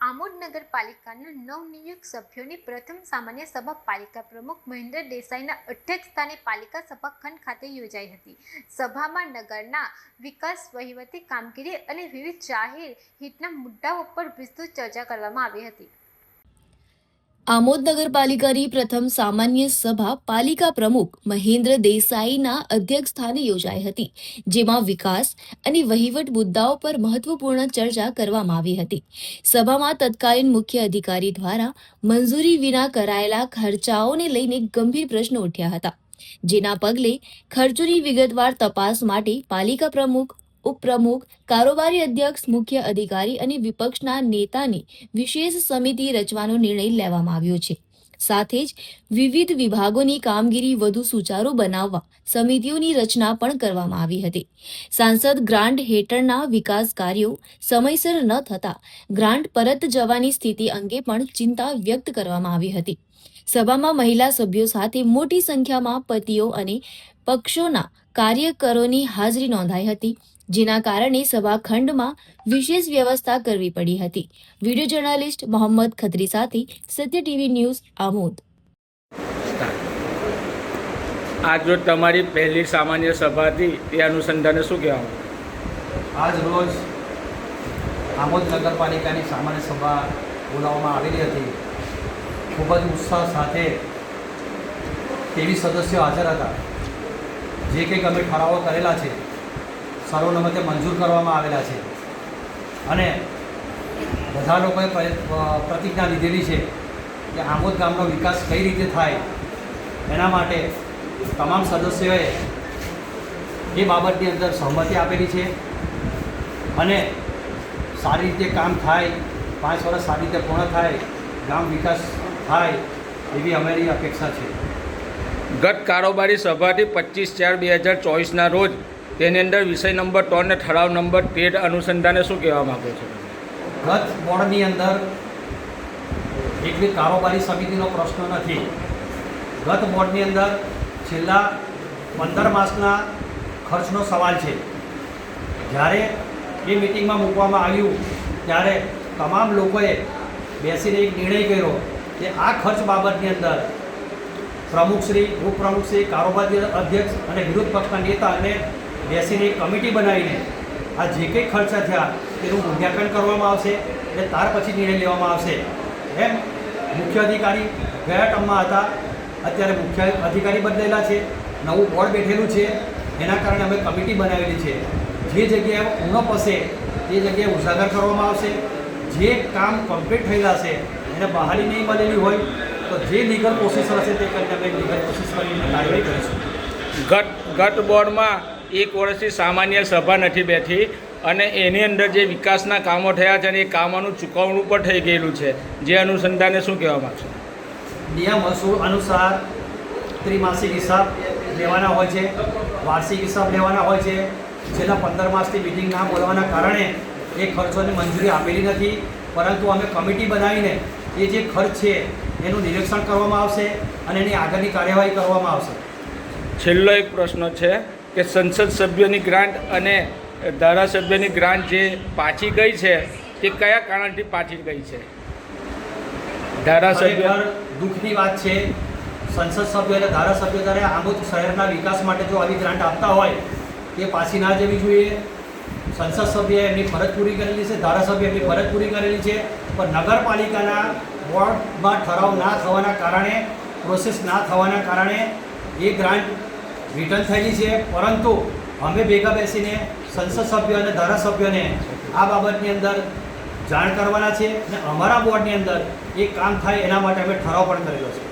આમોદ નગરપાલિકાના નવનિયુક્ત સભ્યોની પ્રથમ સામાન્ય સભા પાલિકા પ્રમુખ મહેન્દ્ર દેસાઈના અધ્યક્ષસ્થાને પાલિકા સભાખંડ ખાતે યોજાઈ હતી। સભામાં નગરના વિકાસ, વહીવટી કામગીરી અને વિવિધ જાહેર હિતના મુદ્દાઓ પર વિસ્તૃત ચર્ચા કરવામાં આવી હતી। આમોદ નગરપાલિકાની પ્રથમ સામાન્ય સભા પાલિકા પ્રમુખ મહેન્દ્ર દેસાઈના અધ્યક્ષસ્થાને યોજાઈ હતી, જેમાં વિકાસ અને વહીવટ મુદ્દાઓ પર મહત્વપૂર્ણ ચર્ચા કરવામાં આવી હતી। સભામાં તત્કાલીન મુખ્ય અધિકારી દ્વારા મંજૂરી વિના કરાયેલા ખર્ચાઓને લઈને ગંભીર પ્રશ્નો ઉઠ્યા હતા, જેના પગલે ખર્ચોની વિગતવાર તપાસ માટે પાલિકા પ્રમુખ, ઉપપ્રમુખ, કારોબારી અધ્યક્ષ, મુખ્ય અધિકારી અને વિપક્ષના નેતાની વિશેષ સમિતિ રચવાનો નિર્ણય લેવામાં આવ્યો છે। સાથે જ વિવિધ વિભાગોની કામગીરી વધુ સુચારુ બનાવવા સમિતિઓની રચના પણ કરવામાં આવી હતી। સાંસદ ગ્રાન્ટ હેઠળના વિકાસ કાર્યો સમયસર ન થતા ગ્રાન્ટ પરત જવાની સ્થિતિ અંગે પણ ચિંતા વ્યક્ત કરવામાં આવી હતી। સભામાં મહિલા સભ્યો સાથે મોટી સંખ્યામાં પતિઓ અને પક્ષોના કાર્યકરોની હાજરી નોંધાઈ હતી, જેના કારણે સભાખંડમાં વિશેષ વ્યવસ્થા કરવી પડી હતી। વિડીયો જર્નાલિસ્ટ મોહમ્મદ ખત્રી સાથે સત્ય ટીવી ન્યૂઝ, આમોદ। આજ રોજ તમારી પહેલી સામાન્ય સભા હતી, તે અનુસંધાને શું કહેવાનું? આજ રોજ આમોદ નગરપાલિકાની સામાન્ય સભા બોલાવવામાં આવેલી હતી। ખૂબ જ ઉત્સાહ સાથે 23 સદસ્યો હાજર હતા। જે કંઈક અમે ઠરાવો કરેલા છે સર્વસંમતે મંજૂર કરવામાં આવેલા છે અને બધા લોકોએ પ્રતિજ્ઞા લીધેલી છે કે આમોદ ગામનો વિકાસ કઈ રીતે થાય એના માટે તમામ સદસ્યોએ એ બાબતની અંદર સહમતિ આપેલી છે અને સારી રીતે કામ થાય, 5 વર્ષ સારી રીતે પૂર્ણ થાય, ગામ વિકાસ થાય એવી અમારી અપેક્ષા છે। ગત કારોબારી સભાથી 25/4/2024ના રોજ તેની અંદર વિષય નંબર 3 અને ઠરાવ નંબર 13 અનુસંધાને શું કહેવા માગો છો? ગત બોર્ડની અંદર એટલી કારોબારી સમિતિનો પ્રશ્ન નથી। ગત બોર્ડની અંદર છેલ્લા 15 માસના ખર્ચનો સવાલ છે। જ્યારે એ મિટિંગમાં મૂકવામાં આવ્યું ત્યારે તમામ લોકોએ બેસીને એક નિર્ણય કર્યો કે આ ખર્ચ બાબતની અંદર પ્રમુખશ્રી, ઉપપ્રમુખશ્રી, કારોબારી અધ્યક્ષ અને વિરોધ પક્ષના નેતાને બેસીને એક કમિટી બનાવીને આ જે કંઈ ખર્ચા થયા તેનું મૂલ્યાંકન કરવામાં આવશે અને ત્યાર પછી નિર્ણય લેવામાં આવશે। એમ મુખ્ય અધિકારી ગયા ટર્મમાં હતા, અત્યારે મુખ્ય અધિકારી બદલેલા છે, નવું બોર્ડ બેઠેલું છે, એના કારણે અમે કમિટી બનાવેલી છે। જે જગ્યાએ ઉણપ હશે તે જગ્યાએ ઉજાગર કરવામાં આવશે। જે કામ કમ્પ્લીટ થયેલા છે એને બહાલી નહીં મળેલી હોય તો જે લીગલ પ્રોસેસર હશે તે કરીને અમે લીગલ પ્રોસેસ કરીને કાર્યવાહી કરીશું। ગત બોર્ડમાં 1 વર્ષથી સામાન્ય સભા નથી બેઠી અને એની અંદર જે વિકાસના કામો થયા છે અને એ કામોનું ચૂકવણું પણ થઈ ગયેલું છે, જે અનુસંધાને શું કહેવા માગશો? નિયમ અસૂલ અનુસાર ત્રિમાસિક હિસાબ લેવાના હોય છે, વાર્ષિક હિસાબ લેવાના હોય છે। છેલ્લા 15 માસથી મિટિંગ ના બોલવાના કારણે એ ખર્ચોની મંજૂરી આપેલી નથી, પરંતુ અમે કમિટી બનાવીને એ જે ખર્ચ છે એનું નિરીક્ષણ કરવામાં આવશે અને એની આગળની કાર્યવાહી કરવામાં આવશે। છેલ્લો એક પ્રશ્ન છે કે સંસદ સભ્યોની ગ્રાન્ટ અને ધારાસભ્યની ગ્રાન્ટ જે પાછી ગઈ છે તે કયા કારણથી પાછી ગઈ છે? ધારાસભ્ય દુઃખની વાત છે। સંસદ સભ્ય અને ધારાસભ્ય દ્વારા આમોદ શહેરના વિકાસ માટે જો આવી ગ્રાન્ટ આપતા હોય તે પાછી ના જવી જોઈએ। સંસદ સભ્યએ એમની ફરજ પૂરી કરેલી છે, ધારાસભ્ય એમની ફરજ પૂરી કરેલી છે, પણ નગરપાલિકાના બોર્ડમાં ઠરાવ ના થવાના કારણે, પ્રોસેસ ના થવાના કારણે એ ગ્રાન્ટ રિટર્ન થયેલી છે। પરંતુ અમે ભેગા બેસીને સંસદ સભ્ય અને ધારાસભ્યોને આ બાબતની અંદર જાણ કરવાના છે અને અમારા બોર્ડની અંદર એ કામ થાય એના માટે અમે ઠરાવ પણ કરેલો છે।